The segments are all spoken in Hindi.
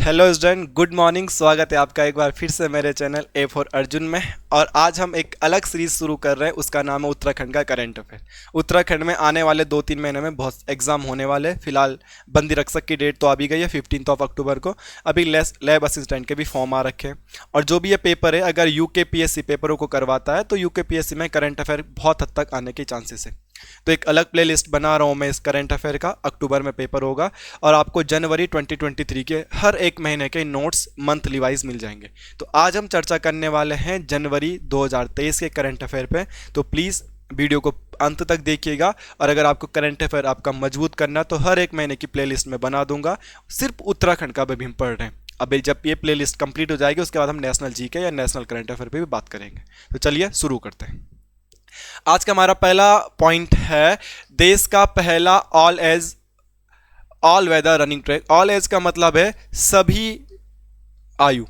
Hello student, good morning. स्वागत है आपका एक बार फिर से मेरे चैनल ए फॉर अर्जुन में। और आज हम एक अलग सीरीज शुरू कर रहे हैं, उसका नाम है उत्तराखंड का करंट अफेयर। उत्तराखंड में आने वाले 2-3 महीने में बहुत एग्जाम होने वाले हैं। फिलहाल बंदी रक्षक की डेट तो आ भी गई है 15 अक्टूबर को। अभी लैब असिस्टेंट के भी फॉर्म आ रखे हैं। और जो भी ये पेपर है, अगर यूकेपीएससी पेपरों को करवाता है तो यूकेपीएससी में करंट अफेयर बहुत हद तक आने के चांसेस है। तो एक अलग प्लेलिस्ट बना रहा हूँ मैं इस करंट अफेयर का। अक्टूबर में पेपर होगा और आपको जनवरी 2023 के हर एक महीने के नोट्स मंथली वाइज मिल जाएंगे। तो आज हम चर्चा करने वाले हैं जनवरी 2023 के करंट अफेयर पे। तो प्लीज़ वीडियो को अंत तक देखिएगा। और अगर आपको करंट अफेयर आपका मजबूत करना तो हर एक महीने की प्लेलिस्ट में बना दूंगा। सिर्फ उत्तराखंड का भी हम पढ़ रहे हैं। अभी जब ये प्लेलिस्ट कंप्लीट हो जाएगी उसके बाद हम नेशनल जीके या नेशनल करंट अफेयर पे भी बात करेंगे। तो चलिए शुरू करते हैं। आज का हमारा पहला पॉइंट है देश का पहला all weather running track. All age का मतलब है सभी आयु।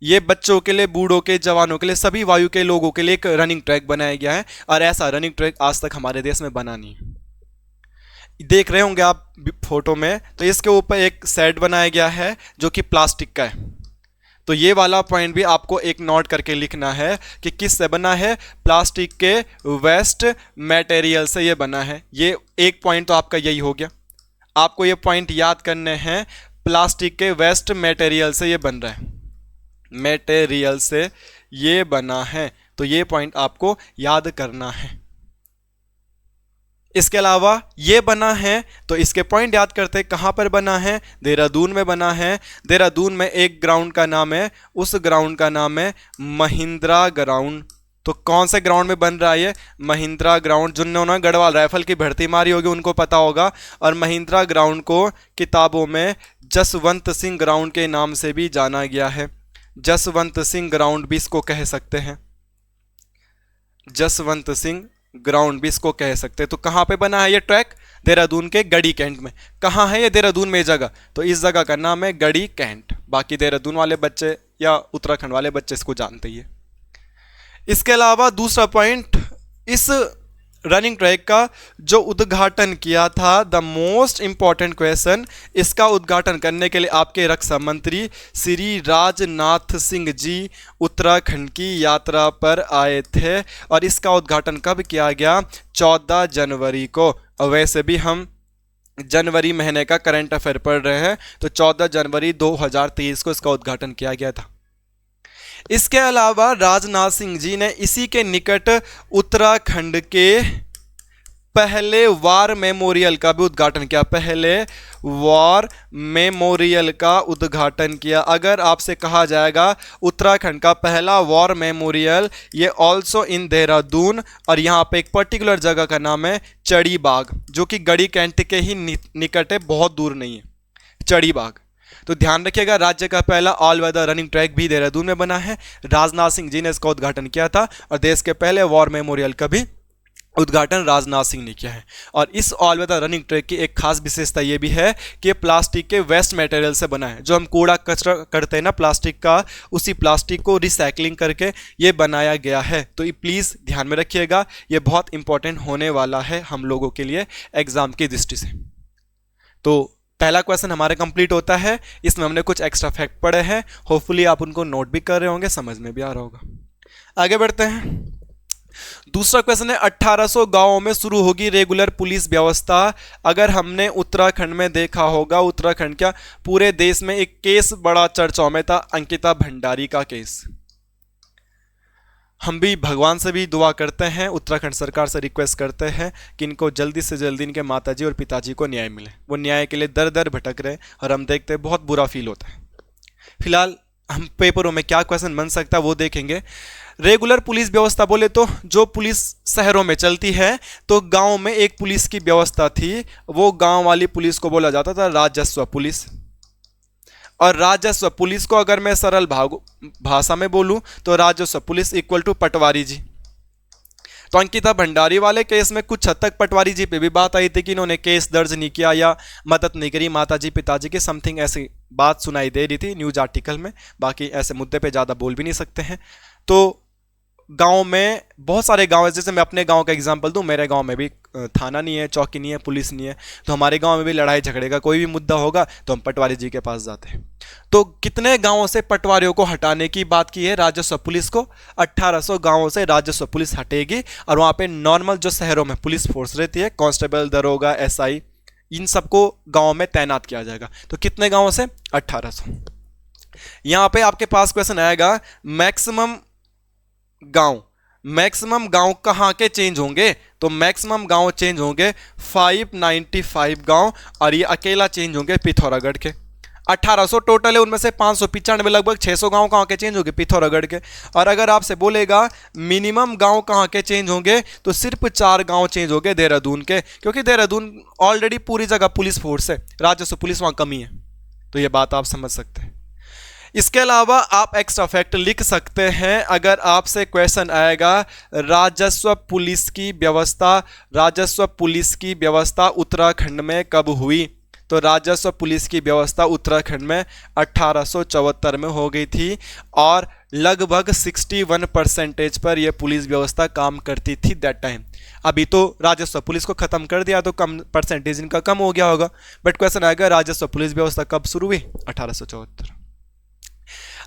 ये बच्चों के लिए, बूढ़ों के, जवानों के लिए, सभी वायु के लोगों के लिए एक रनिंग ट्रैक बनाया गया है। और ऐसा रनिंग ट्रैक आज तक हमारे देश में बना नहीं है। देख रहे होंगे आप फोटो में, तो इसके ऊपर एक सेट बनाया गया है जो कि प्लास्टिक का है। तो ये वाला पॉइंट भी आपको एक नोट करके लिखना है कि किस से बना है। प्लास्टिक के वेस्ट मटेरियल से ये बना है। ये एक पॉइंट तो आपका यही हो गया। आपको ये पॉइंट याद करने हैं। प्लास्टिक के वेस्ट मटेरियल से ये बन रहा है, मटेरियल से ये बना है। तो ये पॉइंट आपको याद करना है। इसके अलावा ये बना है तो इसके पॉइंट याद करते हैं। कहाँ पर बना है? देहरादून में बना है। देहरादून में एक ग्राउंड का नाम है, उस ग्राउंड का नाम है महिंद्रा ग्राउंड। तो कौन से ग्राउंड में बन रहा है ये? महिंद्रा ग्राउंड। जिन्होंने गढ़वाल राइफल की भर्ती मारी होगी उनको पता होगा। और महिंद्रा ग्राउंड को किताबों में जसवंत सिंह ग्राउंड के नाम से भी जाना गया है। जसवंत सिंह ग्राउंड भी इसको कह सकते हैं। जसवंत सिंह ग्राउंड भी इसको कह सकते हैं। तो कहाँ पे बना है ये ट्रैक? देहरादून के गढ़ी कैंट में। कहाँ है ये? देहरादून में जगह। तो इस जगह का नाम है गढ़ी कैंट। बाकी देहरादून वाले बच्चे या उत्तराखंड वाले बच्चे इसको जानते ही है। इसके अलावा दूसरा पॉइंट, इस रनिंग ट्रैक का जो उद्घाटन किया था, द मोस्ट इंपॉर्टेंट क्वेश्चन, इसका उद्घाटन करने के लिए आपके रक्षा मंत्री श्री राजनाथ सिंह जी उत्तराखंड की यात्रा पर आए थे। और इसका उद्घाटन कब किया गया? 14 जनवरी को। और वैसे भी हम जनवरी महीने का करंट अफेयर पढ़ रहे हैं, तो 14 जनवरी 2023 को इसका उद्घाटन किया गया था। इसके अलावा राजनाथ सिंह जी ने इसी के निकट उत्तराखंड के पहले वार मेमोरियल का भी उद्घाटन किया। पहले वार मेमोरियल का उद्घाटन किया। अगर आपसे कहा जाएगा उत्तराखंड का पहला वॉर मेमोरियल, ये ऑल्सो इन देहरादून, और यहाँ पे एक पर्टिकुलर जगह का नाम है चड़ी बाग, जो कि गढ़ी कैंट के ही निकट है, बहुत दूर नहीं है, चड़ी बाग। तो ध्यान रखिएगा, राज्य का पहला ऑल वेदर रनिंग ट्रैक भी देहरादून में बना है। राजनाथ सिंह जी ने इसका उद्घाटन किया था। और देश के पहले वॉर मेमोरियल का भी उद्घाटन राजनाथ सिंह ने किया है। और इस ऑल वेदर रनिंग ट्रैक की एक खास विशेषता ये भी है कि प्लास्टिक के वेस्ट मटेरियल से बना है। जो हम कूड़ा कचरा करते हैं ना प्लास्टिक का, उसी प्लास्टिक को रिसाइकलिंग करके ये बनाया गया है। तो ये प्लीज़ ध्यान में रखिएगा, ये बहुत इंपॉर्टेंट होने वाला है हम लोगों के लिए एग्जाम की दृष्टि से। तो पहला क्वेश्चन हमारे कंप्लीट होता है। इसमें हमने कुछ एक्स्ट्रा फैक्ट पढ़े हैं। होपफुली आप उनको नोट भी कर रहे होंगे, समझ में भी आ रहा होगा। आगे बढ़ते हैं। दूसरा क्वेश्चन है, 1800 गांवों में शुरू होगी रेगुलर पुलिस व्यवस्था। अगर हमने उत्तराखंड में देखा होगा, उत्तराखंड क्या पूरे देश में एक केस बड़ा चर्चाओं में था, अंकिता भंडारी का केस। हम भी भगवान से भी दुआ करते हैं, उत्तराखंड सरकार से रिक्वेस्ट करते हैं कि इनको जल्दी से जल्दी इनके माताजी और पिताजी को न्याय मिले। वो न्याय के लिए दर दर भटक रहे और हम देखते हैं बहुत बुरा फील होता है। फिलहाल हम पेपरों में क्या क्वेश्चन बन सकता है वो देखेंगे। रेगुलर पुलिस व्यवस्था बोले तो जो पुलिस शहरों में चलती है, तो गांव में एक पुलिस की व्यवस्था थी। वो गांव वाली पुलिस को बोला जाता था राजस्व पुलिस। और राजस्व पुलिस को अगर मैं सरल भाषा में बोलूं तो राजस्व पुलिस इक्वल टू पटवारी जी। तो अंकिता भंडारी वाले केस में कुछ हद तक पटवारी जी पे भी बात आई थी कि इन्होंने केस दर्ज नहीं किया या मदद नहीं करी माताजी पिताजी की, समथिंग ऐसी बात सुनाई दे रही थी न्यूज आर्टिकल में। बाकी ऐसे मुद्दे पे ज़्यादा बोल भी नहीं सकते हैं। तो गांव में बहुत सारे गांव है, जैसे मैं अपने गांव का एग्जांपल दूं, मेरे गांव में भी थाना नहीं है, चौकी नहीं है, पुलिस नहीं है, तो हमारे गांव में भी लड़ाई झगड़े का कोई भी मुद्दा होगा तो हम पटवारी जी के पास जाते हैं। तो कितने गांवों से पटवारियों को हटाने की बात की है राजस्व पुलिस को? 1800 गांवों से राजस्व पुलिस हटेगी और वहां पे नॉर्मल जो शहरों में पुलिस फोर्स रहती है, कांस्टेबल, दरोगा, एसआई, इन सबको गांव में तैनात किया जाएगा। तो कितने गांवों से? 1800। यहां पे आपके पास क्वेश्चन आएगा मैक्सिमम गांव कहां के चेंज होंगे? तो मैक्सिमम गांव चेंज होंगे 595 गांव, और ये अकेला चेंज होंगे पिथौरागढ़ के। 1800 टोटल है, उनमें से 595 लगभग 600 गांव कहां के चेंज होंगे? पिथौरागढ़ के। और अगर आपसे बोलेगा मिनिमम गांव कहां के चेंज होंगे, तो सिर्फ 4 गांव चेंज होंगे देहरादून के, क्योंकि देहरादून ऑलरेडी पूरी जगह पुलिस फोर्स है, राजस्व पुलिस वहां कमी है। तो ये बात आप समझ सकते हैं। इसके अलावा आप एक्स्ट्रा फैक्ट लिख सकते हैं, अगर आपसे क्वेश्चन आएगा राजस्व पुलिस की व्यवस्था उत्तराखंड में कब हुई, तो राजस्व पुलिस की व्यवस्था उत्तराखंड में 1874 में हो गई थी, और लगभग 61% पर यह पुलिस व्यवस्था काम करती थी दैट टाइम। अभी तो राजस्व पुलिस को खत्म कर दिया तो कम परसेंटेज इनका कम हो गया होगा, बट क्वेश्चन आएगा राजस्व पुलिस व्यवस्था कब शुरू हुई? 1874।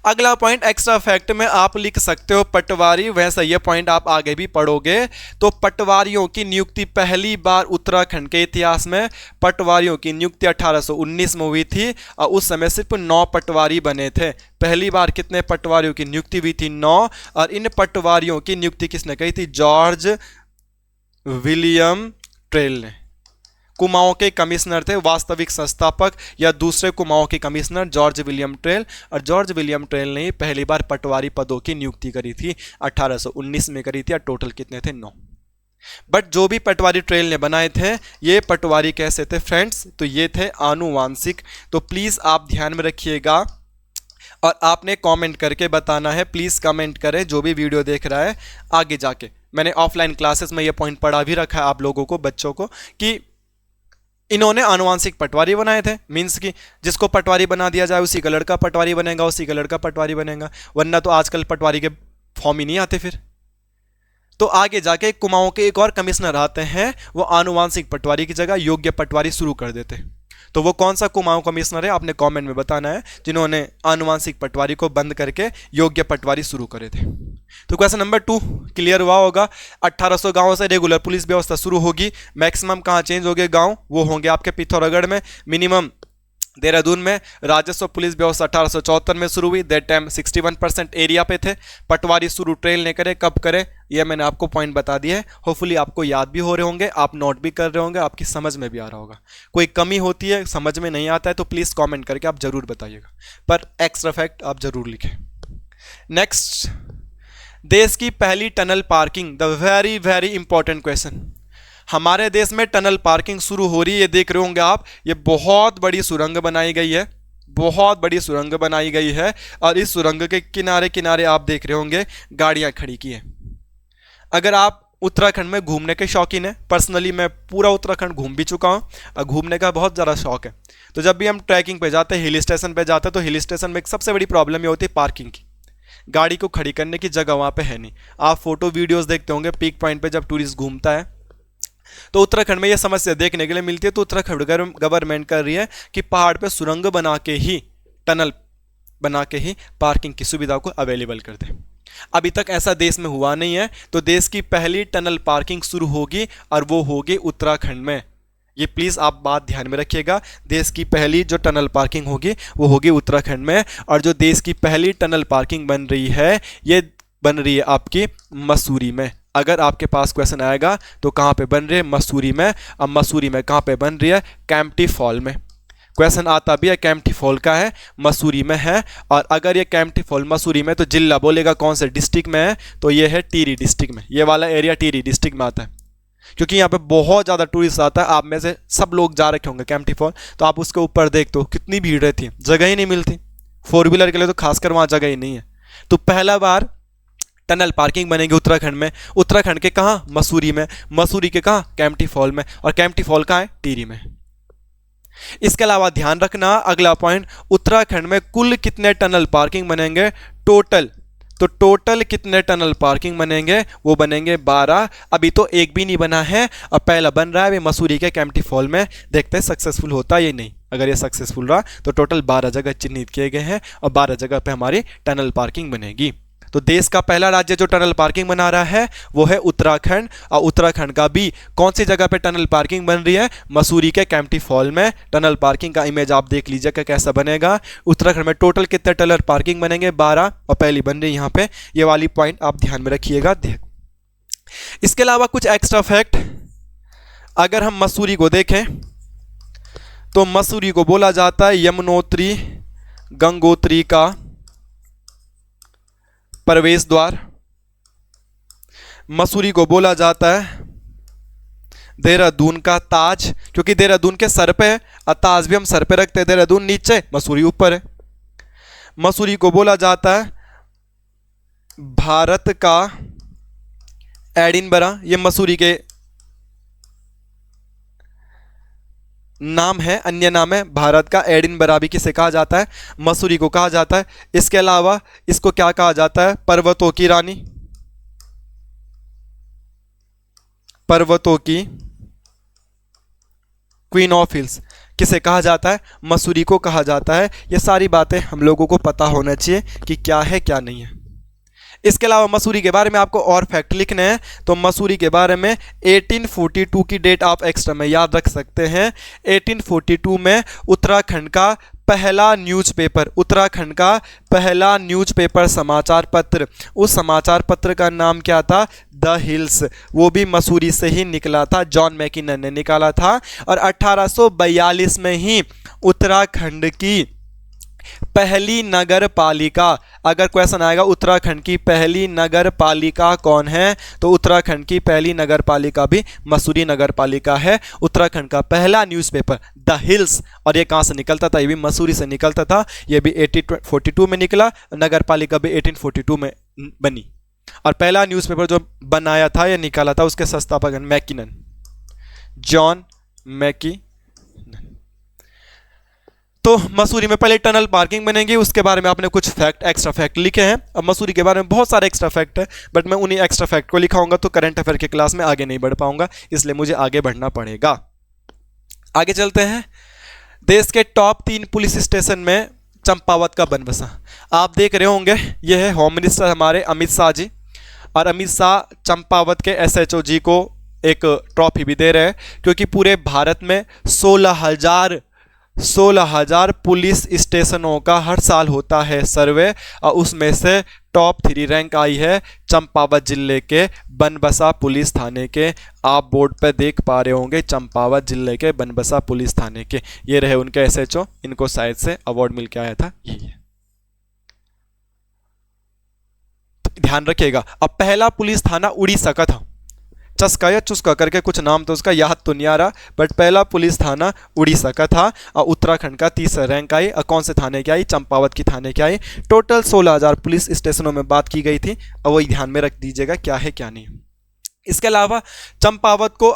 अगला पॉइंट एक्स्ट्रा फैक्ट में आप लिख सकते हो पटवारी, वैसे ये पॉइंट आप आगे भी पढ़ोगे। तो पटवारियों की नियुक्ति पहली बार उत्तराखंड के इतिहास में पटवारियों की नियुक्ति 1819 में हुई थी, और उस समय सिर्फ 9 पटवारी बने थे। पहली बार कितने पटवारियों की नियुक्ति हुई थी? 9। और इन पटवारियों की नियुक्ति किसने की थी? जॉर्ज विलियम ट्रेल ने। कुमाऊं के कमिश्नर थे, वास्तविक संस्थापक या दूसरे कुमाऊं के कमिश्नर जॉर्ज विलियम ट्रेल, और जॉर्ज विलियम ट्रेल ने ही पहली बार पटवारी पदों की नियुक्ति करी थी, 1819 में करी थी, और टोटल कितने थे? 9। बट जो भी पटवारी ट्रेल ने बनाए थे, ये पटवारी कैसे थे फ्रेंड्स? तो ये थे आनुवांशिक। तो प्लीज आप ध्यान में रखिएगा, और आपने कमेंट करके बताना है, प्लीज कमेंट करें जो भी वीडियो देख रहा है आगे जाके। मैंने ऑफलाइन क्लासेस में ये पॉइंट पढ़ा भी रखा है आप लोगों को, बच्चों को, कि इन्होंने आनुवांशिक पटवारी बनाए थे, मीन्स कि जिसको पटवारी बना दिया जाए उसी का लड़का पटवारी बनेगा, उसी का लड़का पटवारी बनेगा, वरना तो आजकल पटवारी के फॉर्म ही नहीं आते फिर। तो आगे जाके कुमाऊं के एक और कमिश्नर आते हैं, वो आनुवांशिक पटवारी की जगह योग्य पटवारी शुरू कर देते हैं। तो वो कौन सा कुमाऊं कमिश्नर है आपने कमेंट में बताना है, जिन्होंने आनुवांशिक पटवारी को बंद करके योग्य पटवारी शुरू करे थे। तो क्वेश्चन नंबर 2 क्लियर हुआ होगा। 1800 गांवों से रेगुलर पुलिस व्यवस्था शुरू होगी। मैक्सिमम कहां चेंज हो गए गांव? वो होंगे आपके पिथौरागढ़ में। मिनिमम देहरादून में। राजस्व पुलिस व्यवस्था 1874 में शुरू हुई, दैट टाइम 61% एरिया पे थे। पटवारी शुरू ट्रेल ने करे, कब करे, ये मैंने आपको पॉइंट बता दिया है। होपफुली आपको याद भी हो रहे होंगे, आप नोट भी कर रहे होंगे, आपकी समझ में भी आ रहा होगा। कोई कमी होती है, समझ में नहीं आता है, तो प्लीज कमेंट करके आप जरूर बताइएगा, पर एक्स्ट्रा फैक्ट आप जरूर लिखें। नेक्स्ट, देश की पहली tunnel parking, the very very important question. हमारे देश में टनल पार्किंग शुरू हो रही है, ये देख रहे होंगे आप, ये बहुत बड़ी सुरंग बनाई गई है, बहुत बड़ी सुरंग बनाई गई है, और इस सुरंग के किनारे किनारे आप देख रहे होंगे गाड़ियां खड़ी की हैं। अगर आप उत्तराखंड में घूमने के शौकीन है, पर्सनली मैं पूरा उत्तराखंड घूम भी चुका हूँ और घूमने का बहुत ज़्यादा शौक है, तो जब भी हम ट्रैकिंग पे जाते हैं, हिल स्टेशन पे जाते हैं, तो हिल स्टेशन में एक सबसे बड़ी प्रॉब्लम ये होती है पार्किंग की। गाड़ी को खड़ी करने की जगह वहाँ पे है नहीं। आप फोटो वीडियोस देखते होंगे पीक पॉइंट पे जब टूरिस्ट घूमता है, तो उत्तराखंड में यह समस्या देखने के लिए मिलती है। तो उत्तराखंड गवर्नमेंट कर रही है कि पहाड़ पे सुरंग बना के ही, टनल बना के ही पार्किंग की सुविधा को अवेलेबल कर दे। अभी तक ऐसा देश में हुआ नहीं है, तो देश की पहली टनल पार्किंग शुरू होगी और वो होगी उत्तराखंड में। ये प्लीज आप बात ध्यान में रखिएगा, देश की पहली जो टनल पार्किंग होगी वो होगी उत्तराखंड में। और जो देश की पहली टनल पार्किंग बन रही है, ये बन रही है आपकी मसूरी में। अगर आपके पास क्वेश्चन आएगा तो कहाँ पे बन रही है? मसूरी में। अब मसूरी में कहाँ पे बन रही है? कैंपटी फॉल में। क्वेश्चन आता भी है कैंपटी फॉल का है, मसूरी में है। और अगर ये कैंपटी फॉल मसूरी में, तो जिला बोलेगा कौन से डिस्ट्रिक्ट में है, तो ये है टिहरी डिस्ट्रिक्ट में। ये वाला एरिया टिहरी डिस्ट्रिक्ट में आता है, क्योंकि यहाँ पे बहुत ज़्यादा टूरिस्ट आता है। आप में से सब लोग जा रखे होंगे कैंपटी फॉल, तो आप उसके ऊपर देखते हो कितनी भीड़ रहती है, जगह ही नहीं मिलती, 4 व्हीलर के लिए तो खासकर वहाँ जगह ही नहीं है। तो पहला बार टनल पार्किंग बनेगी उत्तराखंड में। उत्तराखंड के कहाँ? मसूरी में। मसूरी के कहाँ? कैंपटी फॉल में। और कैंपटी फॉल कहाँ है? टिहरी में। इसके अलावा ध्यान रखना, अगला पॉइंट, उत्तराखंड में कुल कितने टनल पार्किंग बनेंगे टोटल? तो टोटल कितने टनल पार्किंग बनेंगे? वो बनेंगे 12। अभी तो एक भी नहीं बना है, अब पहला बन रहा है अभी मसूरी के कैंपटी फॉल में, देखते हैं सक्सेसफुल होता है या नहीं। अगर ये सक्सेसफुल रहा तो टोटल 12 जगह चिन्हित किए गए हैं और 12 जगह पे हमारी टनल पार्किंग बनेगी। तो देश का पहला राज्य जो टनल पार्किंग बना रहा है वो है उत्तराखंड, और उत्तराखंड का भी कौन सी जगह पे टनल पार्किंग बन रही है? मसूरी के कैंपटी फॉल में। टनल पार्किंग का इमेज आप देख लीजिएगा कैसा बनेगा। उत्तराखंड में टोटल कितने टनल पार्किंग बनेंगे? 12, और पहली बन रही है यहाँ पे, ये वाली पॉइंट आप ध्यान में रखिएगा। इसके अलावा कुछ एक्स्ट्रा फैक्ट, अगर हम मसूरी को देखें तो मसूरी को बोला जाता है यमुनोत्री गंगोत्री का प्रवेश द्वार। मसूरी को बोला जाता है देहरादून का ताज, क्योंकि देहरादून के सर पे है, और ताज भी हम सर पे रखते हैं, देहरादून नीचे मसूरी ऊपर है। मसूरी को बोला जाता है भारत का एडिनबरा, ये मसूरी के नाम है, अन्य नाम है। भारत का एडिनबरा भी किसे कहा जाता है? मसूरी को कहा जाता है। इसके अलावा इसको क्या कहा जाता है? पर्वतों की रानी, पर्वतों की क्वीन ऑफ हिल्स किसे कहा जाता है? मसूरी को कहा जाता है। ये सारी बातें हम लोगों को पता होना चाहिए कि क्या है क्या नहीं है। इसके अलावा मसूरी के बारे में आपको और फैक्ट लिखने हैं, तो मसूरी के बारे में 1842 की डेट आप एक्स्ट्रा में याद रख सकते हैं। 1842 में उत्तराखंड का पहला न्यूज़पेपर, उत्तराखंड का पहला न्यूज़पेपर समाचार पत्र, उस समाचार पत्र का नाम क्या था? The hills. वो भी मसूरी से ही निकला था, जॉन मैकिनन ने निकाला था। और 1842 में ही उत्तराखंड की पहली नगर पालिका, अगर क्वेश्चन आएगा उत्तराखंड की पहली नगर पालिका कौन है, तो उत्तराखंड की पहली नगर पालिका भी मसूरी नगर पालिका है। उत्तराखंड का पहला न्यूज़पेपर द हिल्स, और ये कहाँ से निकलता था? ये भी मसूरी से निकलता था। ये भी 1842 में निकला, नगर पालिका भी 1842 में बनी। और पहला न्यूज़पेपर जो बनाया था या निकाला था उसके संस्थापक मैकिनन, जॉन मैकी। तो मसूरी में पहले टनल पार्किंग बनेगी, उसके बारे में आपने कुछ फैक्ट, एक्स्ट्रा फैक्ट लिखे हैं। अब मसूरी के बारे में बहुत सारे एक्स्ट्रा फैक्ट है, बट मैं उन्हीं एक्स्ट्रा फैक्ट को लिखाऊंगा तो करंट अफेयर की क्लास में आगे नहीं बढ़ पाऊंगा, इसलिए मुझे आगे बढ़ना पड़ेगा। आगे चलते हैं। देश के टॉप 3 पुलिस स्टेशन में चंपावत का बन बसा। आप देख रहे होंगे यह है होम मिनिस्टर हमारे अमित शाह जी, और अमित शाह चंपावत के SHO जी को एक ट्रॉफी भी दे रहे हैं, क्योंकि पूरे भारत में 16,000 पुलिस स्टेशनों का हर साल होता है सर्वे, और उसमें से टॉप 3 रैंक आई है चंपावत जिले के बनबसा पुलिस थाने के। आप बोर्ड पे देख पा रहे होंगे चंपावत जिले के बनबसा पुलिस थाने के, ये रहे उनके SHO, इनको शायद से अवार्ड मिल के आया था, यही है, ध्यान रखिएगा। अब पहला पुलिस थाना उड़ीसा का था, चस्का या चुस्का करके कुछ नाम तो उसका याद तो नहीं आ रहा, बट पहला पुलिस थाना उड़ीसा का था। और उत्तराखंड का 30 रैंक आई, और कौन से थाने की आई? चंपावत की थाने की आई। टोटल 16,000 पुलिस स्टेशनों में बात की गई थी, और वही ध्यान में रख दीजिएगा क्या है क्या नहीं। इसके अलावा चंपावत को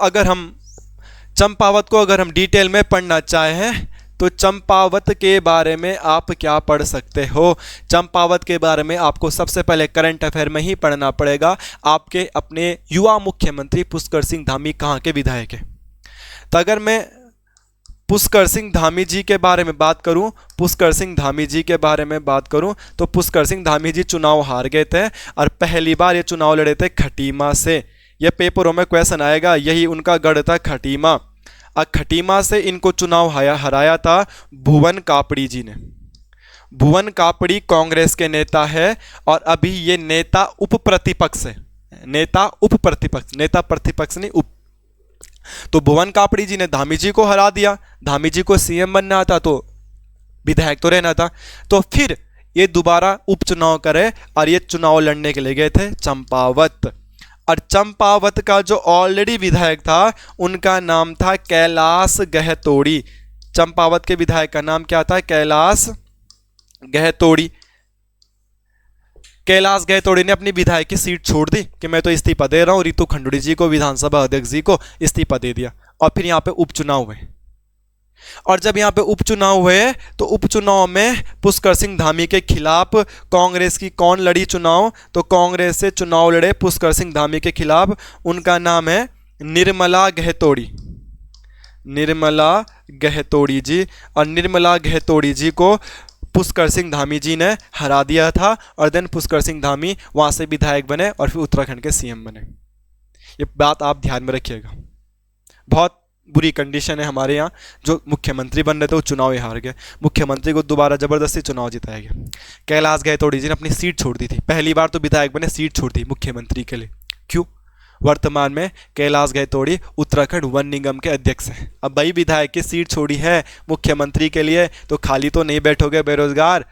अगर हम डिटेल में पढ़ना चाहें तो चंपावत के बारे में आप क्या पढ़ सकते हो? चंपावत के बारे में आपको सबसे पहले करंट अफेयर में ही पढ़ना पड़ेगा। आपके अपने युवा मुख्यमंत्री पुष्कर सिंह धामी कहाँ के विधायक हैं? तो अगर मैं पुष्कर सिंह धामी जी के बारे में बात करूं, पुष्कर सिंह धामी जी के बारे में बात करूं तो पुष्कर सिंह धामी जी चुनाव हार गए थे, और पहली बार ये चुनाव लड़े थे खटीमा से। यह पेपरों में क्वेश्चन आएगा, यही उनका गढ़ था खटीमा। खटीमा से इनको चुनाव हराया था भुवन कापड़ी जी ने। भुवन कापड़ी कांग्रेस के नेता है, और अभी ये नेता उप प्रतिपक्ष है, नेता प्रतिपक्ष नहीं उप। तो भुवन कापड़ी जी ने धामी जी को हरा दिया, धामी जी को CM बनना था तो विधायक तो रहना था, तो फिर ये दोबारा उपचुनाव करे, और ये चुनाव लड़ने के लिए गए थे चंपावत। और चंपावत का जो ऑलरेडी विधायक था उनका नाम था कैलाश गहतोड़ी। चंपावत के विधायक का नाम क्या था? कैलाश गहतोड़ी। कैलाश गहतोड़ी ने अपनी विधायक की सीट छोड़ दी कि मैं तो इस्तीफा दे रहा हूं, रितु खंडूड़ी जी को, विधानसभा अध्यक्ष जी को इस्तीफा दे दिया, और फिर यहां पे उपचुनाव हुए। और जब यहाँ पे उपचुनाव हुए तो उपचुनाव में पुष्कर सिंह धामी के खिलाफ कांग्रेस की कौन लड़ी चुनाव, तो कांग्रेस से चुनाव लड़े पुष्कर सिंह धामी के खिलाफ, उनका नाम है निर्मला गहतोड़ी, निर्मला गहतोड़ी जी। और निर्मला गहतोड़ी जी को पुष्कर सिंह धामी जी ने हरा दिया था और देन पुष्कर सिंह धामी वहाँ से विधायक बने और फिर उत्तराखंड के सीएम बने। ये बात आप ध्यान में रखिएगा। बहुत बुरी कंडीशन है हमारे यहाँ, जो मुख्यमंत्री बन रहे थे वो चुनाव ही हार गए, मुख्यमंत्री को दोबारा जबरदस्ती चुनाव जिताया गया। कैलाश गहतोड़ी जी ने अपनी सीट छोड़ दी थी, पहली बार तो विधायक बने, सीट छोड़ दी मुख्यमंत्री के लिए। क्यों? वर्तमान में कैलाश गहतोड़ी उत्तराखंड वन निगम के अध्यक्ष हैं। अब भाई विधायक की सीट छोड़ी है मुख्यमंत्री के लिए, तो खाली तो नहीं बैठोगे बेरोजगार,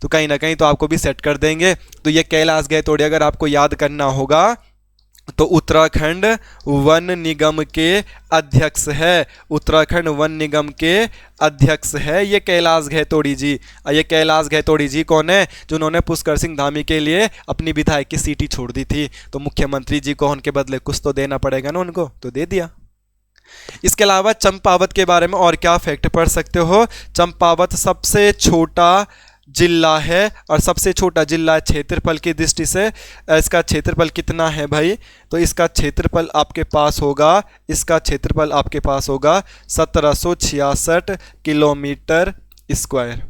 तो कहीं ना कहीं तो आपको भी सेट कर देंगे। तो ये कैलाश गहतोड़ी अगर आपको याद करना होगा तो उत्तराखंड वन निगम के अध्यक्ष है, उत्तराखंड वन निगम के अध्यक्ष है ये कैलाश गहतोड़ी जी। ये कैलाश गहतोड़ी जी कौन है? जिन्होंने पुष्कर सिंह धामी के लिए अपनी विधायक की सीट ही छोड़ दी थी। तो मुख्यमंत्री जी को उनके बदले कुछ तो देना पड़ेगा ना उनको, तो दे दिया। इसके अलावा चंपावत के बारे में और क्या फैक्ट पढ़ सकते हो? चंपावत सबसे छोटा जिला है और सबसे छोटा जिला है क्षेत्रफल की दृष्टि से। इसका क्षेत्रफल कितना है भाई? तो इसका क्षेत्रफल आपके पास होगा, इसका क्षेत्रफल आपके पास होगा 1766 किलोमीटर स्क्वायर।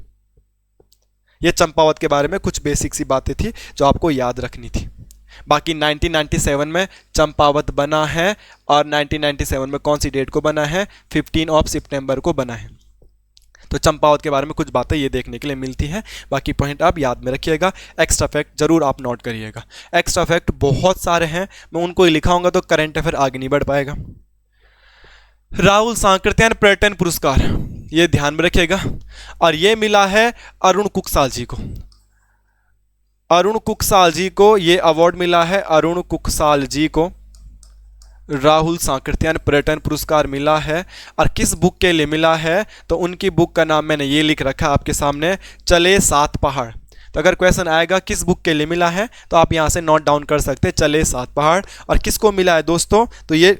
ये चंपावत के बारे में कुछ बेसिक सी बातें थी जो आपको याद रखनी थी। बाकी 1997 में चंपावत बना है और 1997 में कौन सी डेट को बना है? 15 सितंबर को बना है। तो चंपावत के बारे में कुछ बातें ये देखने के लिए मिलती हैं, बाकी पॉइंट आप याद में रखिएगा। एक्स्ट्रा फैक्ट जरूर आप नोट करिएगा। एक्स्ट्रा फैक्ट बहुत सारे हैं, मैं उनको ही लिखाऊंगा तो करंट अफेयर आगे नहीं बढ़ पाएगा। राहुल सांकृत्यायन पर्यटन पुरस्कार, ये ध्यान में रखिएगा, और ये मिला है अरुण कुकसाल जी को। अरुण कुकसाल जी को ये अवार्ड मिला है, अरुण कुकसाल जी को राहुल सांकृत्यायन पर्यटन पुरस्कार मिला है। और किस बुक के लिए मिला है? तो उनकी बुक का नाम मैंने ये लिख रखा आपके सामने, चले सात पहाड़। तो अगर क्वेश्चन आएगा किस बुक के लिए मिला है तो आप यहाँ से नोट डाउन कर सकते हैं, चले सात पहाड़। और किसको मिला है दोस्तों? तो ये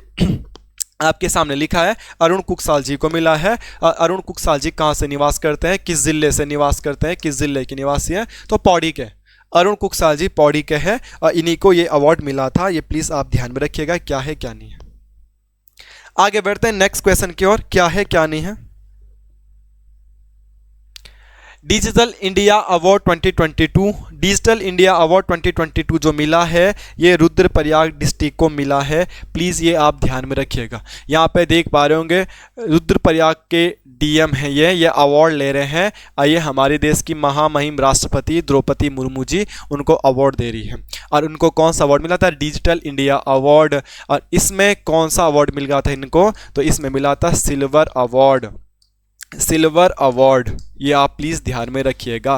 आपके सामने लिखा है अरुण कुकसाल जी को मिला है। अरुण कुकसाल जी कहाँ से निवास करते हैं, किस जिले से निवास करते हैं, किस जिले के निवासी हैं? तो पौड़ी के। अरुण कुकसाल जी पौड़ी के हैं और इन्हीं को ये अवार्ड मिला था। ये प्लीज आप ध्यान में रखिएगा क्या है क्या नहीं है। आगे बढ़ते हैं नेक्स्ट क्वेश्चन की ओर, क्या है क्या नहीं है। Digital India award 2022, digital India award 2022 जो मिला है ये रुद्रप्रयाग डिस्ट्रिक्ट को मिला है। प्लीज़ ये आप ध्यान में रखिएगा। यहाँ पे देख पा रहे होंगे रुद्रप्रयाग के डीएम हैं ये अवार्ड ले रहे हैं। ये हमारे देश की महामहिम राष्ट्रपति द्रौपदी मुर्मू जी उनको अवार्ड दे रही है। और उनको कौन सा अवार्ड मिला था? Digital India award. और इसमें कौन सा अवार्ड मिल गया था इनको? तो इसमें मिला था सिल्वर अवार्ड, सिल्वर अवार्ड। ये आप प्लीज ध्यान में रखिएगा।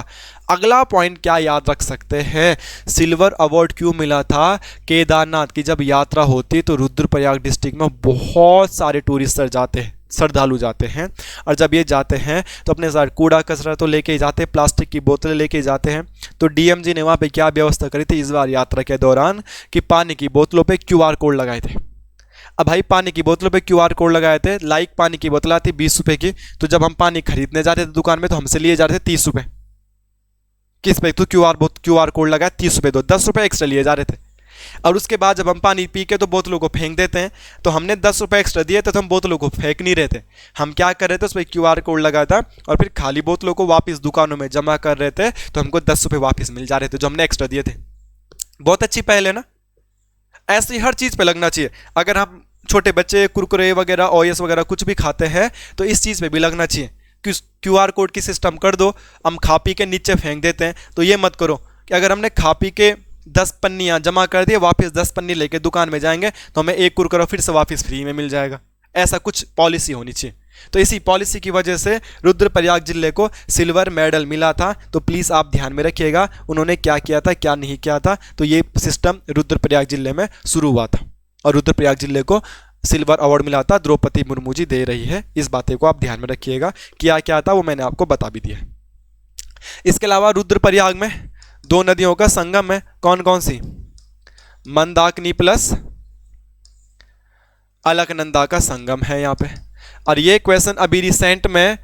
अगला पॉइंट क्या याद रख सकते हैं? सिल्वर अवार्ड क्यों मिला था? केदारनाथ की जब यात्रा होती है तो रुद्रप्रयाग डिस्ट्रिक्ट में बहुत सारे टूरिस्टर जाते हैं, श्रद्धालु जाते हैं। और जब ये जाते हैं तो अपने साथ कूड़ा कचरा तो लेके ही जाते हैं, प्लास्टिक की बोतलें लेके जाते हैं। तो डीएम जी ने वहाँ पे क्या व्यवस्था करी थी इस बार यात्रा के दौरान कि पानी की बोतलों पे QR कोड लगाए थे। अब भाई पानी की बोतलों पे QR कोड लगाए थे, लाइक पानी की बोतल आती 20 रुपए की, तो जब हम पानी खरीदने जाते थे दुकान में तो हमसे लिए जा रहे थे 30 रुपए। किस पे? तो QR कोड लगाया 30 रुपए दो, 10 रुपए एक्स्ट्रा लिए जा रहे थे। और उसके बाद जब हम पानी पी के तो बोतलों को फेंक देते हैं, तो हमने 10 रुपए एक्स्ट्रा दिए थे तो हम बोतलों को फेंक नहीं रहे थे, हम क्या कर रहे थे उस पर QR कोड लगाया था और फिर खाली बोतलों को वापस दुकानों में जमा कर रहे थे, तो हमको 10 रुपए वापस मिल जा रहे थे जो हमने एक्स्ट्रा दिए थे। बहुत अच्छी पहल है ना? ऐसी हर चीज़ पे लगना चाहिए। अगर हम छोटे बच्चे कुरकुरे वगैरह ओएस वगैरह कुछ भी खाते हैं तो इस चीज़ पे भी लगना चाहिए कि QR कोड की सिस्टम कर दो। हम खा पी के नीचे फेंक देते हैं, तो ये मत करो कि अगर हमने खा पी के 10 पन्नियाँ जमा कर दिए, वापस 10 पन्नी लेके दुकान में जाएंगे तो हमें एक कुरकुरा फिर से वापस फ्री में मिल जाएगा। ऐसा कुछ पॉलिसी होनी चाहिए। तो इसी पॉलिसी की वजह से रुद्रप्रयाग जिले को सिल्वर मेडल मिला था। तो प्लीज़ आप ध्यान में रखिएगा उन्होंने क्या किया था क्या नहीं किया था। तो ये सिस्टम रुद्रप्रयाग जिले में शुरू हुआ था और रुद्रप्रयाग जिले को सिल्वर अवार्ड मिला था, द्रौपदी मुर्मू जी दे रही है। इस बातें को आप ध्यान में रखिएगा। क्या क्या था वो मैंने आपको बता भी दिया है। इसके अलावा रुद्रप्रयाग में 2 नदियों का संगम है, कौन कौन सी? मंदाकिनी प्लस अलकनंदा का संगम है यहाँ पे। और ये क्वेश्चन अभी रिसेंट में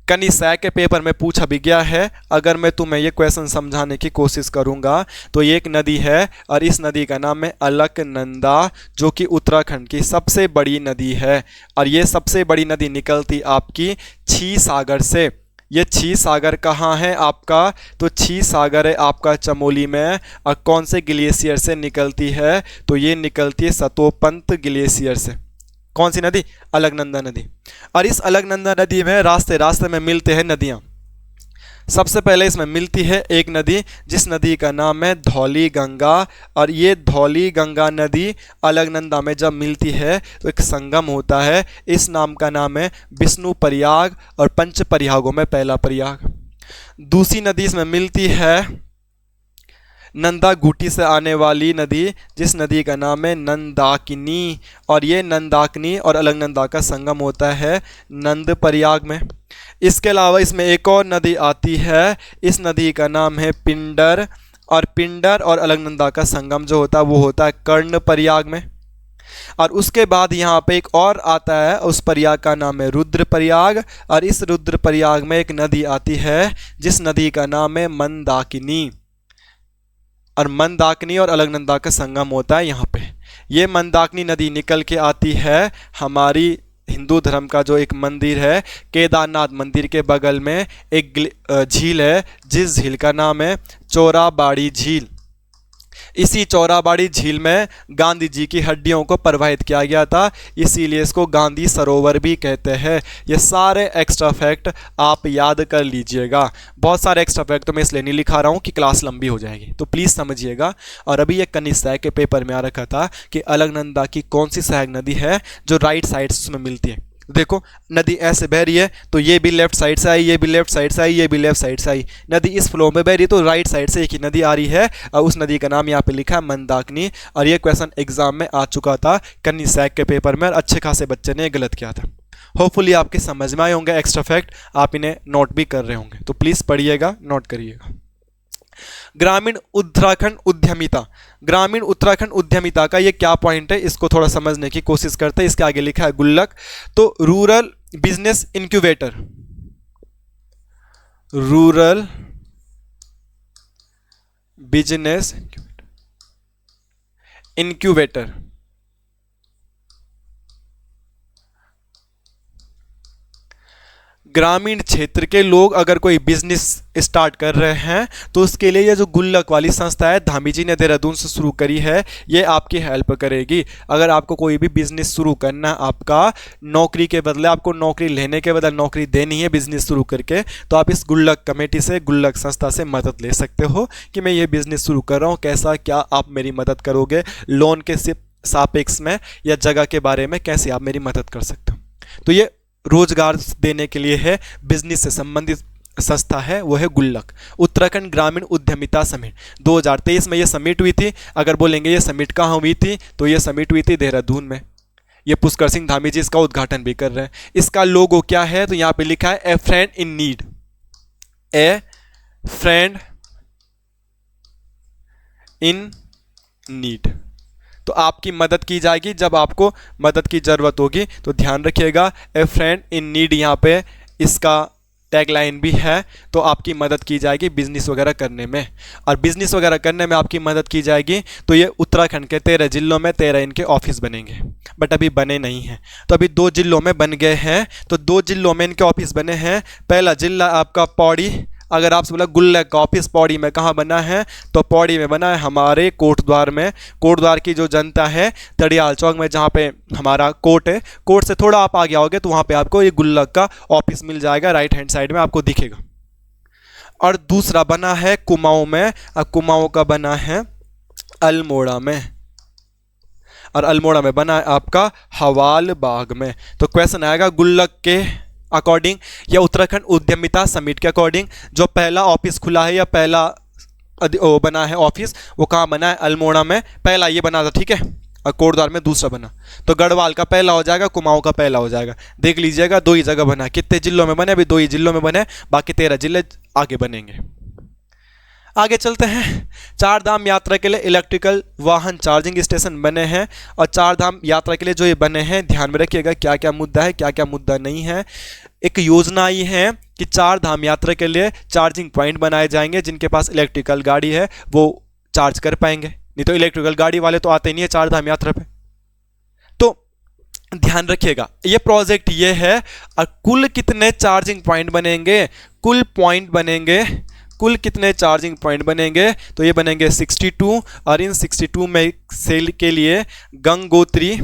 कनिसैक के पेपर में पूछा भी गया है। अगर मैं तुम्हें ये क्वेश्चन समझाने की कोशिश करूंगा तो ये एक नदी है और इस नदी का नाम है अलकनंदा, जो कि उत्तराखंड की सबसे बड़ी नदी है। और ये सबसे बड़ी नदी निकलती आपकी छी सागर से। ये छी सागर कहाँ है आपका? तो छी सागर है आपका चमोली में। और कौन से ग्लेशियर से निकलती है? तो ये निकलती है सतोपंत ग्लेशियर से। कौन सी नदी? अलकनंदा नदी। और इस अलकनंदा नदी में रास्ते रास्ते में मिलते हैं नदियाँ। सबसे पहले इसमें मिलती है एक नदी जिस नदी का नाम है धौली गंगा। और ये धौली गंगा नदी अलकनंदा में जब मिलती है तो एक संगम होता है। इस नाम का नाम है विष्णु प्रयाग और पंच प्रयागों में पहला प्रयाग। दूसरी नदी इसमें मिलती है नंदा घूटी से आने वाली नदी, जिस नदी का नाम है नंदाकिनी। और ये नंदाकिनी और अलकनंदा का संगम होता है नंद प्रयाग में। इसके अलावा इसमें एक और नदी आती है, इस नदी का नाम है पिंडर। और पिंडर और अलकनंदा का संगम जो होता है वो होता है कर्ण प्रयाग में। और उसके बाद यहाँ पे एक और आता है, उस प्रयाग का नाम है रुद्र प्रयाग। और इस रुद्र प्रयाग में एक नदी आती है जिस नदी का नाम है मंदाकिनी। और मंदाकिनी और अलकनंदा का संगम होता है यहाँ पे। ये मंदाकिनी नदी निकल के आती है हमारी हिंदू धर्म का जो एक मंदिर है केदारनाथ मंदिर के बगल में एक झील है, जिस झील का नाम है चोराबाड़ी झील। इसी चौराबाड़ी झील में गांधी जी की हड्डियों को प्रवाहित किया गया था, इसीलिए इसको गांधी सरोवर भी कहते हैं। ये सारे एक्स्ट्रा फैक्ट आप याद कर लीजिएगा। बहुत सारे एक्स्ट्रा फैक्ट तो मैं इसलिए नहीं लिखा रहा हूँ कि क्लास लंबी हो जाएगी, तो प्लीज़ समझिएगा। और अभी ये कनिसैक के पेपर में आ रखा था कि अलकनंदा की कौन सी सहायक नदी है जो राइट साइड से उसमें मिलती है। देखो नदी ऐसे बह रही है तो ये भी लेफ्ट साइड से आई, ये भी लेफ्ट साइड से आई, ये भी लेफ्ट साइड से आई। नदी इस फ्लो में बह रही है तो राइट साइड से एक ही नदी आ रही है और उस नदी का नाम यहाँ पे लिखा है मंदाकिनी। और ये क्वेश्चन एग्जाम में आ चुका था कनिसैक के पेपर में और अच्छे खासे बच्चे ने गलत किया था। होपफुली आपके समझ में आए होंगे एक्स्ट्रा फैक्ट, आप इन्हें नोट भी कर रहे होंगे, तो प्लीज़ पढ़िएगा, नोट करिएगा। ग्रामीण उत्तराखंड उद्यमिता। ग्रामीण उत्तराखंड उद्यमिता का ये क्या पॉइंट है, इसको थोड़ा समझने की कोशिश करते हैं। इसके आगे लिखा है गुल्लक। तो rural business incubator, rural business incubator ग्रामीण क्षेत्र के लोग अगर कोई बिजनेस स्टार्ट कर रहे हैं तो उसके लिए ये जो गुल्लक वाली संस्था है धामी जी ने देहरादून से शुरू करी है, ये आपकी हेल्प करेगी। अगर आपको कोई भी बिजनेस शुरू करना है, आपका नौकरी के बदले आपको नौकरी लेने के बदले नौकरी देनी है बिजनेस शुरू करके, तो आप इस गुल्लक कमेटी से, गुल्लक संस्था से मदद ले सकते हो कि मैं ये बिजनेस शुरू कर रहा हूँ, कैसा क्या आप मेरी मदद करोगे, लोन के सापेक्ष में या जगह के बारे में कैसे आप मेरी मदद कर सकते हो। तो ये रोजगार देने के लिए है, बिजनेस से संबंधित संस्था है, वो है गुल्लक। उत्तराखंड ग्रामीण उद्यमिता समिट 2023 में ये समिट हुई थी। अगर बोलेंगे ये समिट कहाँ हुई थी, तो ये समिट हुई थी देहरादून में। ये पुष्कर सिंह धामी जी इसका उद्घाटन भी कर रहे हैं। इसका लोगो क्या है, तो यहाँ पे लिखा है ए friend in need, A friend in need. तो आपकी मदद की जाएगी जब आपको मदद की ज़रूरत होगी, तो ध्यान रखिएगा ए फ्रेंड इन नीड यहाँ पे इसका टैगलाइन भी है। तो आपकी मदद की जाएगी बिजनेस वगैरह करने में, और बिजनेस वगैरह करने में आपकी मदद की जाएगी। तो ये उत्तराखंड के 13 जिलों में 13 इनके ऑफिस बनेंगे, बट अभी बने नहीं हैं। तो अभी 2 जिलों में बन गए हैं, तो 2 जिलों में इनके ऑफिस बने हैं। पहला जिला आपका पौड़ी। अगर आपसे बोला गुल्लक का ऑफिस पौड़ी में कहाँ बना है, तो पौड़ी में बना है हमारे कोटद्वार में। कोटद्वार की जो जनता है तड़ियाल चौक में जहाँ पे हमारा कोर्ट है, कोर्ट से थोड़ा आप आगे आओगे तो वहाँ पे आपको ये गुल्लक का ऑफिस मिल जाएगा, राइट हैंड साइड में आपको दिखेगा। और दूसरा बना है कुमाऊँ में, और कुमाऊँ का बना है अल्मोड़ा में, और अल्मोड़ा में बना है आपका हवाल बाग में। तो क्वेश्चन आएगा गुल्लक के अकॉर्डिंग या उत्तराखंड उद्यमिता समिट के अकॉर्डिंग जो पहला ऑफिस खुला है या पहला बना है ऑफिस, वो कहाँ बना है, अल्मोड़ा में। पहला ये बना था, ठीक है, और कोटद्वार में दूसरा बना। तो गढ़वाल का पहला हो जाएगा, कुमाऊँ का पहला हो जाएगा। देख लीजिएगा 2 ही जगह बना। कितने जिलों में बने, अभी 2 ही जिलों में बने, बाकी 13 जिले आगे बनेंगे। आगे चलते हैं। चार धाम यात्रा के लिए इलेक्ट्रिकल वाहन चार्जिंग स्टेशन बने हैं, और चार धाम यात्रा के लिए जो ये बने हैं, ध्यान में रखिएगा क्या क्या मुद्दा है, क्या क्या मुद्दा नहीं है। एक योजना आई है कि चार धाम यात्रा के लिए चार्जिंग पॉइंट बनाए जाएंगे, जिनके पास इलेक्ट्रिकल गाड़ी है वो चार्ज कर पाएंगे, नहीं तो इलेक्ट्रिकल गाड़ी वाले तो आते ही नहीं है चार धाम यात्रा पे। तो ध्यान रखिएगा ये प्रोजेक्ट ये है, और कुल कितने चार्जिंग पॉइंट बनेंगे, कुल पॉइंट बनेंगे, कुल कितने चार्जिंग पॉइंट बनेंगे, तो ये बनेंगे 62, और इन 62 में सेल के लिए गंगोत्री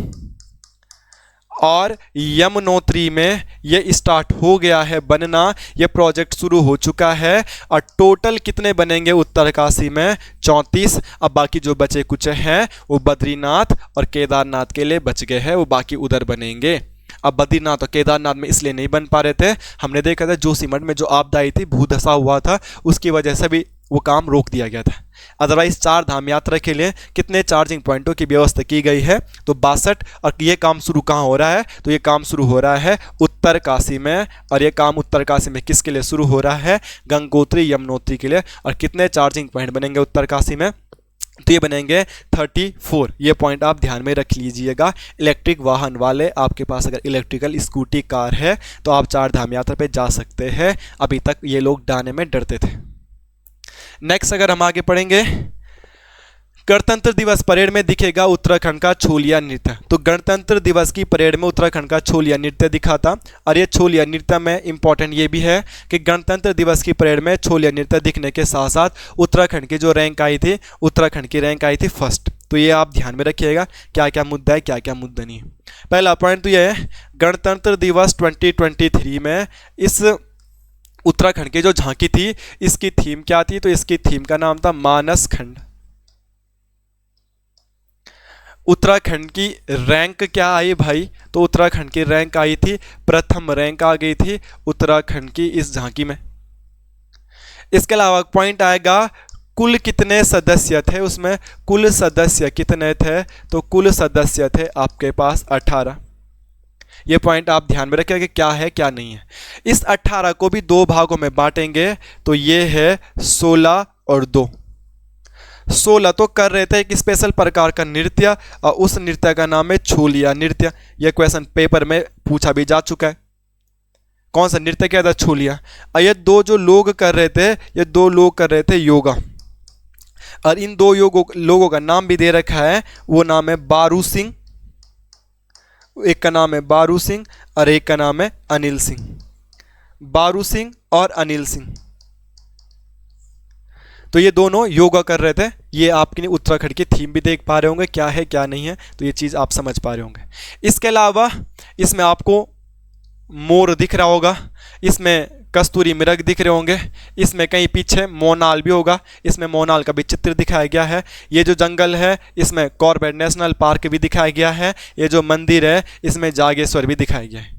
और यमुनोत्री में ये स्टार्ट हो गया है बनना, ये प्रोजेक्ट शुरू हो चुका है। और टोटल कितने बनेंगे उत्तरकाशी में 34। अब बाकी जो बचे कुछ हैं वो बद्रीनाथ और केदारनाथ के लिए बच गए हैं, वो बाकी उधर बनेंगे। अब बद्रीनाथ और केदारनाथ में इसलिए नहीं बन पा रहे थे, हमने देखा था जोशीमठ में जो आपदा आई थी, भूधसा हुआ था, उसकी वजह से भी वो काम रोक दिया गया था। अदरवाइज चार धाम यात्रा के लिए कितने चार्जिंग पॉइंटों की व्यवस्था की गई है, तो 62। और ये काम शुरू कहाँ हो रहा है, तो ये काम शुरू हो रहा है उत्तरकाशी में, और ये काम उत्तरकाशी में किसके लिए शुरू हो रहा है, गंगोत्री यमुनोत्री के लिए। और कितने चार्जिंग पॉइंट बनेंगे उत्तरकाशी में, तो ये बनेंगे 34। ये पॉइंट आप ध्यान में रख लीजिएगा। इलेक्ट्रिक वाहन वाले, आपके पास अगर इलेक्ट्रिकल स्कूटी कार है तो आप चार धाम यात्रा पे जा सकते हैं, अभी तक ये लोग जाने में डरते थे। नेक्स्ट अगर हम आगे पढ़ेंगे, गणतंत्र दिवस परेड में दिखेगा उत्तराखंड का छोलिया नृत्य। तो गणतंत्र दिवस की परेड में उत्तराखंड का छोलिया नृत्य दिखा था, और ये छोलिया नृत्य में इंपॉर्टेंट ये भी है कि गणतंत्र दिवस की परेड में छोलिया नृत्य दिखने के साथ साथ उत्तराखंड की जो रैंक आई थी, उत्तराखंड की रैंक आई थी फर्स्ट। तो ये आप ध्यान में रखिएगा क्या क्या मुद्दा है, क्या क्या मुद्दा नहीं है। पहला पॉइंट तो ये है, गणतंत्र दिवस 2023 में इस उत्तराखंड की जो झांकी थी, इसकी थीम क्या थी, तो इसकी थीम का नाम था मानस खंड। उत्तराखंड की रैंक क्या आई भाई, तो उत्तराखंड की रैंक आई थी, प्रथम रैंक आ गई थी उत्तराखंड की इस झांकी में। इसके अलावा पॉइंट आएगा कुल कितने सदस्य थे उसमें, कुल सदस्य कितने थे, तो कुल सदस्य थे आपके पास 18। ये पॉइंट आप ध्यान में रखिएगा कि क्या है क्या नहीं है। इस 18 को भी दो भागों में बांटेंगे, तो ये है 16 और 2। 16 तो कर रहे थे एक स्पेशल प्रकार का नृत्य, और उस नृत्य का नाम है छोलिया नृत्य। यह क्वेश्चन पेपर में पूछा भी जा चुका है, कौन सा नृत्य क्या था, छोलिया। और ये दो जो लोग कर रहे थे, ये दो लोग कर रहे थे योगा, और इन दो लोगों का नाम भी दे रखा है, वो नाम है बारू सिंह। एक का नाम है बारू सिंह और एक का नाम है अनिल सिंह। बारू सिंह और अनिल सिंह, तो ये दोनों योगा कर रहे थे। ये आपकी उत्तराखंड की थीम भी देख पा रहे होंगे क्या है क्या नहीं है, तो ये चीज़ आप समझ पा रहे होंगे। इसके अलावा इसमें आपको मोर दिख रहा होगा, इसमें कस्तूरी मृग दिख रहे होंगे, इसमें कहीं पीछे मोनाल भी होगा, इसमें मोनाल का भी चित्र दिखाया गया है। ये जो जंगल है इसमें कॉर्बेट नेशनल पार्क भी दिखाया गया है। ये जो मंदिर है इसमें जागेश्वर भी दिखाया गया है।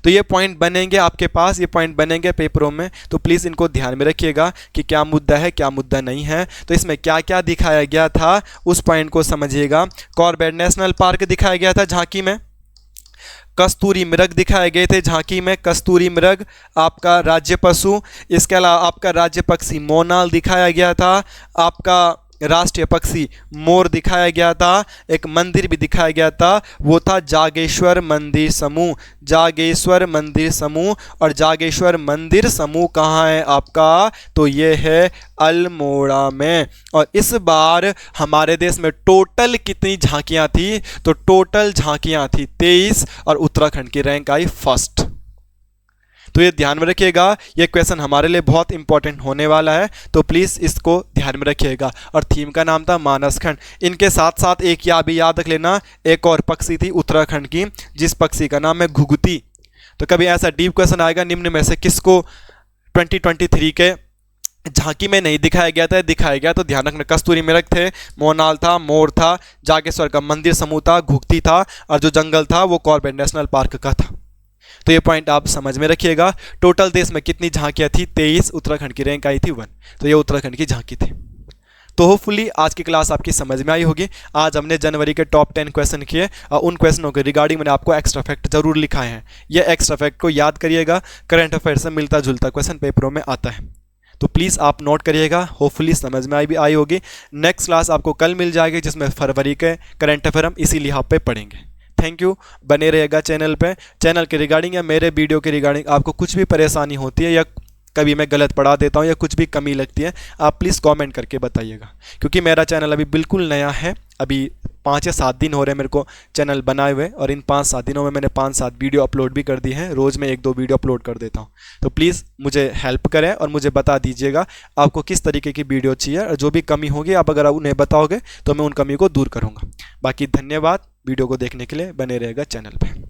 तो ये पॉइंट बनेंगे आपके पास, ये पॉइंट बनेंगे पेपरों में, तो प्लीज़ इनको ध्यान में रखिएगा कि क्या मुद्दा है क्या मुद्दा नहीं है। तो इसमें क्या क्या दिखाया गया था उस पॉइंट को समझिएगा। कॉर्बेट नेशनल पार्क दिखाया गया था झांकी में, कस्तूरी मृग दिखाए गए थे झांकी में, कस्तूरी मृग आपका राज्य पशु। इसके अलावा आपका राज्य पक्षी मोनाल दिखाया गया था, आपका राष्ट्रीय पक्षी मोर दिखाया गया था। एक मंदिर भी दिखाया गया था, वो था जागेश्वर मंदिर समूह, जागेश्वर मंदिर समूह। और जागेश्वर मंदिर समूह कहाँ है आपका, तो ये है अल्मोड़ा में। और इस बार हमारे देश में टोटल कितनी झांकियाँ थी, तो टोटल झांकियाँ थी 23, और उत्तराखंड की रैंक आई फर्स्ट। तो ये ध्यान में रखिएगा, ये क्वेश्चन हमारे लिए बहुत इंपॉर्टेंट होने वाला है, तो प्लीज़ इसको ध्यान में रखिएगा। और थीम का नाम था मानसखंड। इनके साथ साथ एक भी याद रख लेना, एक और पक्षी थी उत्तराखंड की, जिस पक्षी का नाम है घुघुती। तो कभी ऐसा डीप क्वेश्चन आएगा, निम्न में से किसको 2023 के झांकी में नहीं दिखाया गया था, दिखाया गया, तो ध्यान रखना। कस्तूरी मृग थे, मोनाल था, मोर था, जागेश्वर का मंदिर समूह था, घुघुती था, और जो जंगल था वो कॉर्बेट नेशनल पार्क का था। तो ये पॉइंट आप समझ में रखिएगा। टोटल देश में कितनी झांकियाँ थी, 23, उत्तराखंड की रैंक आई थी 1। तो ये उत्तराखंड की झांकी थी। तो होपफुली आज की क्लास आपकी समझ में आई होगी। आज हमने जनवरी के टॉप 10 क्वेश्चन किए, और उन क्वेश्चनों के रिगार्डिंग मैंने आपको एक्स्ट्रा फैक्ट जरूर लिखाए हैं। ये एक्स्ट्रा फैक्ट को याद करिएगा, करंट अफेयर से मिलता जुलता क्वेश्चन पेपरों में आता है। तो प्लीज़ आप नोट करिएगा, होपफुली समझ में आई होगी। नेक्स्ट क्लास आपको कल मिल जाएगी जिसमें फरवरी के करंट अफेयर हम इसी लिहाज पे पढ़ेंगे। थैंक यू, बने रहेगा चैनल पे। चैनल के रिगार्डिंग या मेरे वीडियो के रिगार्डिंग आपको कुछ भी परेशानी होती है या कभी मैं गलत पढ़ा देता हूँ या कुछ भी कमी लगती है, आप प्लीज़ कमेंट करके बताइएगा, क्योंकि मेरा चैनल अभी बिल्कुल नया है। अभी 5 या 7 दिन हो रहे हैं मेरे को चैनल बनाए हुए, और इन 5-7 दिनों में मैंने 5-7 वीडियो अपलोड भी कर दी हैं। रोज़ मैं 1-2 वीडियो अपलोड कर देता हूँ। तो प्लीज़ मुझे हेल्प करें और मुझे बता दीजिएगा आपको किस तरीके की वीडियो चाहिए, और जो भी कमी होगी आप अगर उन्हें बताओगे तो मैं उन कमी को दूर करूँगा। बाकी धन्यवाद वीडियो को देखने के लिए, बने रहेगा चैनल पर।